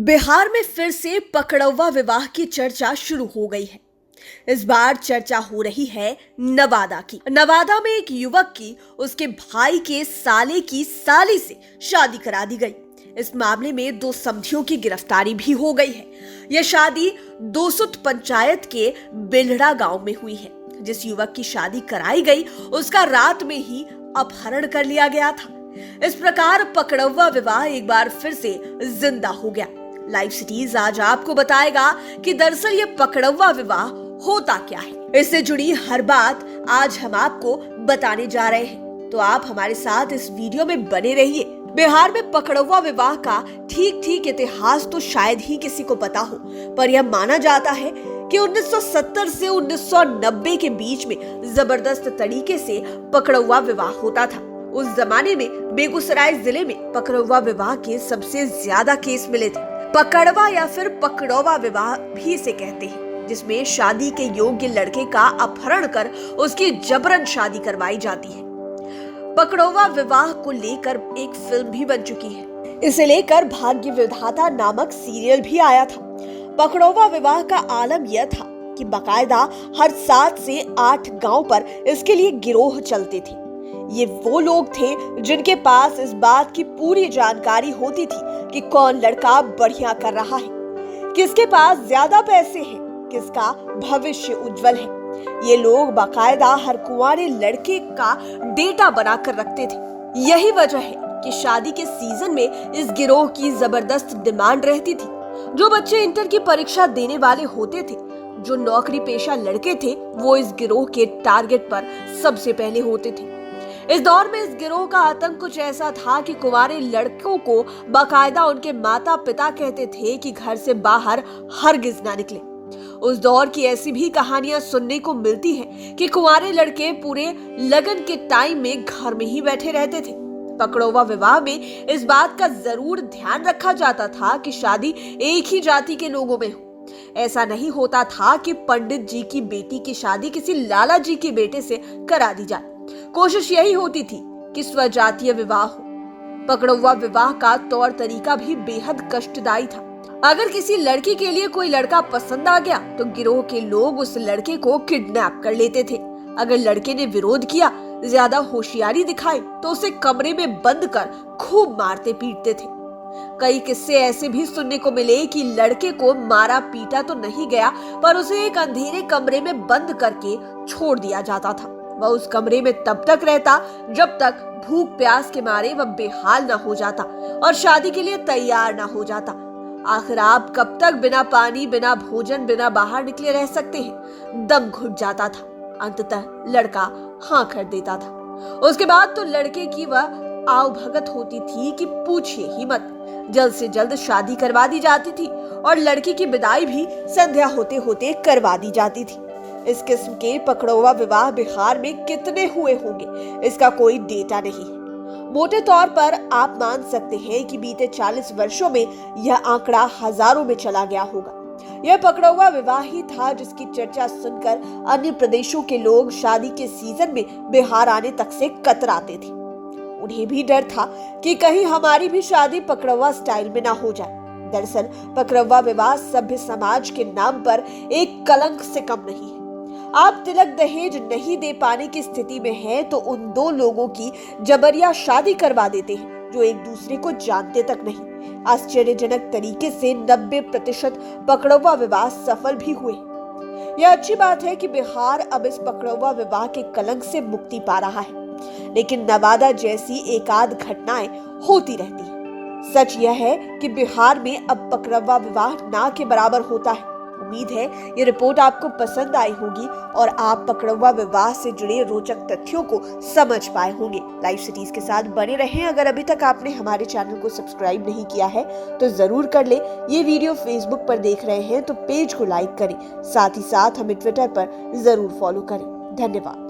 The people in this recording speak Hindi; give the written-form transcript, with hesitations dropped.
बिहार में फिर से पकड़ौवा विवाह की चर्चा शुरू हो गई है। इस बार चर्चा हो रही है नवादा की। नवादा में एक युवक की उसके भाई के साले की साली से शादी करा दी गई। इस मामले में 2 समधियों की गिरफ्तारी भी हो गई है। यह शादी दोसुत पंचायत के बिल्हड़ा गांव में हुई है। जिस युवक की शादी कराई गई उसका रात में ही अपहरण कर लिया गया था। इस प्रकार पकड़ौवा विवाह एक बार फिर से जिंदा हो गया। लाइव सिटीज आज आपको बताएगा कि दरअसल ये पकड़ौवा विवाह होता क्या है। इससे जुड़ी हर बात आज हम आपको बताने जा रहे हैं, तो आप हमारे साथ इस वीडियो में बने रहिए। बिहार में पकड़ौवा विवाह का ठीक इतिहास तो शायद ही किसी को पता हो, पर यह माना जाता है कि 1970 से 1990 के बीच में जबरदस्त तरीके से पकड़ौवा विवाह होता था। उस जमाने में बेगूसराय जिले में पकड़ौवा विवाह के सबसे ज्यादा केस मिले थे। पकड़वा या फिर पकड़ौवा विवाह भी इसे कहते हैं, जिसमें शादी के योग्य लड़के का अपहरण कर उसकी जबरन शादी करवाई जाती है। पकड़ौवा विवाह को लेकर एक फिल्म भी बन चुकी है। इसे लेकर भाग्य विधाता नामक सीरियल भी आया था। पकड़ौवा विवाह का आलम यह था कि बकायदा हर 7 से 8 गांव पर इसके लिए गिरोह चलते थे। ये वो लोग थे जिनके पास इस बात की पूरी जानकारी होती थी कि कौन लड़का बढ़िया कर रहा है, किसके पास ज्यादा पैसे हैं, किसका भविष्य उज्जवल है। ये लोग बाकायदा हर कुंवारे लड़के का डेटा बनाकर रखते थे। यही वजह है कि शादी के सीजन में इस गिरोह की जबरदस्त डिमांड रहती थी। जो बच्चे इंटर की परीक्षा देने वाले होते थे, जो नौकरी पेशा लड़के थे, वो इस गिरोह के टारगेट पर सबसे पहले होते थे। इस दौर में इस गिरोह का आतंक कुछ ऐसा था कि कुंवारे लड़कों को बाकायदा उनके माता पिता कहते थे कि घर से बाहर हरगिज ना निकले। उस दौर की ऐसी भी कहानियां सुनने को मिलती हैं कि कुंवारे लड़के पूरे लगन के टाइम में घर में ही बैठे रहते थे। पकड़ौवा विवाह में इस बात का जरूर ध्यान रखा जाता था कि शादी एक ही जाति के लोगों में हो। ऐसा नहीं होता था कि पंडित जी की बेटी की शादी किसी लाला जी के बेटे से करा दी जाए। कोशिश यही होती थी कि स्वजातीय विवाह हो। पकड़ौवा विवाह का तौर तरीका भी बेहद कष्टदायी था। अगर किसी लड़की के लिए कोई लड़का पसंद आ गया तो गिरोह के लोग उस लड़के को किडनैप कर लेते थे। अगर लड़के ने विरोध किया, ज्यादा होशियारी दिखाई, तो उसे कमरे में बंद कर खूब मारते पीटते थे। कई किस्से ऐसे भी सुनने को मिले कि लड़के को मारा पीटा तो नहीं गया, पर उसे एक अंधेरे कमरे में बंद करके छोड़ दिया जाता था। वह उस कमरे में तब तक रहता जब तक भूख प्यास के मारे वह बेहाल न हो जाता और शादी के लिए तैयार न हो जाता। आखिर आप कब तक बिना पानी, बिना भोजन, बिना बाहर निकले रह सकते हैं? दम घुट जाता था। अंततः लड़का हाँ कर देता था। उसके बाद तो लड़के की वह आव भगत होती थी कि पूछिए ही मत। जल्द से जल्द शादी करवा दी जाती थी और लड़की की विदाई भी संध्या होते होते करवा दी जाती थी। इस किस्म के पकड़ौवा विवाह बिहार में कितने हुए होंगे, इसका कोई डेटा नहीं है। मोटे तौर पर आप मान सकते हैं कि बीते 40 वर्षों में यह आंकड़ा हजारों में चला गया होगा। यह पकड़ौवा विवाह ही था जिसकी चर्चा सुनकर अन्य प्रदेशों के लोग शादी के सीजन में बिहार आने तक से कतराते थे। उन्हें भी डर था कि कहीं हमारी भी शादी पकड़ौवा स्टाइल में ना हो जाए। दरअसल पकड़ौवा विवाह सभ्य समाज के नाम पर एक कलंक से कम नहीं है। आप तिलक दहेज नहीं दे पाने की स्थिति में हैं तो उन 2 लोगों की जबरिया शादी करवा देते हैं जो एक दूसरे को जानते तक नहीं। आश्चर्यजनक तरीके से 90% पकड़ौवा विवाह सफल भी हुए। यह अच्छी बात है कि बिहार अब इस पकड़ौवा विवाह के कलंक से मुक्ति पा रहा है, लेकिन नवादा जैसी एकाध घटनाएं होती रहती है। सच यह है कि बिहार में अब पकड़ौवा विवाह ना के बराबर होता है। उम्मीद है ये रिपोर्ट आपको पसंद आई होगी और आप पकड़ौवा विवाह से जुड़े रोचक तथ्यों को समझ पाए होंगे। लाइव सिटीज के साथ बने रहें। अगर अभी तक आपने हमारे चैनल को सब्सक्राइब नहीं किया है तो जरूर कर ले। ये वीडियो फेसबुक पर देख रहे हैं तो पेज को लाइक करें, साथ ही साथ हमें ट्विटर पर जरूर फॉलो करें। धन्यवाद।